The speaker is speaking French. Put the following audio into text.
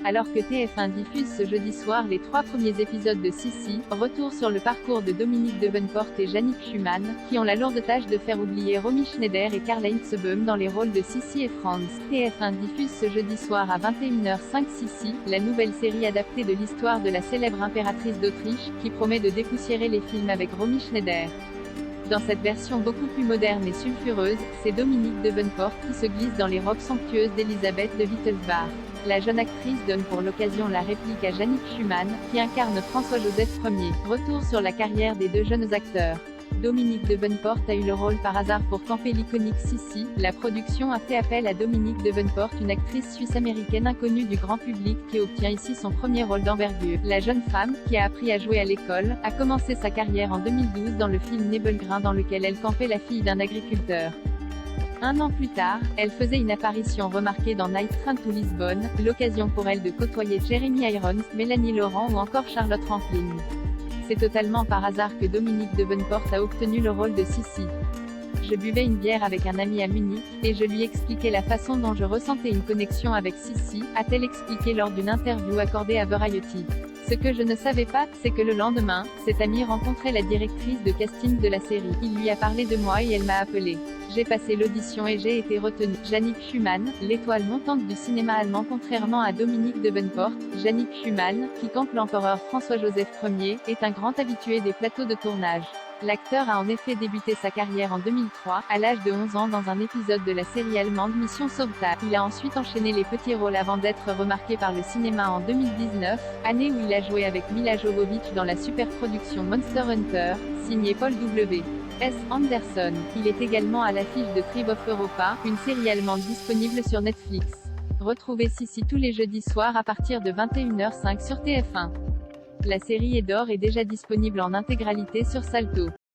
Alors que TF1 diffuse ce jeudi soir les 3 premiers épisodes de Sissi, retour sur le parcours de Dominique Devenport et Yannick Schumann, qui ont la lourde tâche de faire oublier Romy Schneider et Karl-Heinz Böhm dans les rôles de Sissi et Franz. TF1 diffuse ce jeudi soir à 21h05 Sissi, la nouvelle série adaptée de l'histoire de la célèbre impératrice d'Autriche, qui promet de dépoussiérer les films avec Romy Schneider. Dans cette version beaucoup plus moderne et sulfureuse, c'est Dominique Devenport qui se glisse dans les robes somptueuses d'Elisabeth de Wittelsbach. La jeune actrice donne pour l'occasion la réplique à Yannick Schumann, qui incarne François-Joseph Ier. Retour sur la carrière des deux jeunes acteurs. Dominique Devenport a eu le rôle par hasard pour camper l'iconique Sissi. La production a fait appel à Dominique Devenport, une actrice suisse-américaine inconnue du grand public qui obtient ici son premier rôle d'envergure. La jeune femme, qui a appris à jouer à l'école, a commencé sa carrière en 2012 dans le film Nebelgrin dans lequel elle campait la fille d'un agriculteur. Un an plus tard, elle faisait une apparition remarquée dans Night Train to Lisbonne, l'occasion pour elle de côtoyer Jeremy Irons, Mélanie Laurent ou encore Charlotte Rampling. C'est totalement par hasard que Dominique Devenport a obtenu le rôle de Sissi. Je buvais une bière avec un ami à Munich, et je lui expliquais la façon dont je ressentais une connexion avec Sissi, a-t-elle expliqué lors d'une interview accordée à Variety. Ce que je ne savais pas, c'est que le lendemain, cet ami rencontrait la directrice de casting de la série. Il lui a parlé de moi et elle m'a appelé. J'ai passé l'audition et j'ai été retenue. Yannick Schumann, l'étoile montante du cinéma allemand. Contrairement à Dominique Devenport, Yannick Schumann, qui campe l'empereur François-Joseph Ier, est un grand habitué des plateaux de tournage. L'acteur a en effet débuté sa carrière en 2003, à l'âge de 11 ans dans un épisode de la série allemande Mission Sauvetage. Il a ensuite enchaîné les petits rôles avant d'être remarqué par le cinéma en 2019, année où il a joué avec Mila Jovovich dans la super-production Monster Hunter, signée Paul W. S. Anderson. Il est également à l'affiche de Tribe of Europa, une série allemande disponible sur Netflix. Retrouvez Sissi tous les jeudis soirs à partir de 21h05 sur TF1. La série est d'or et déjà disponible en intégralité sur Salto.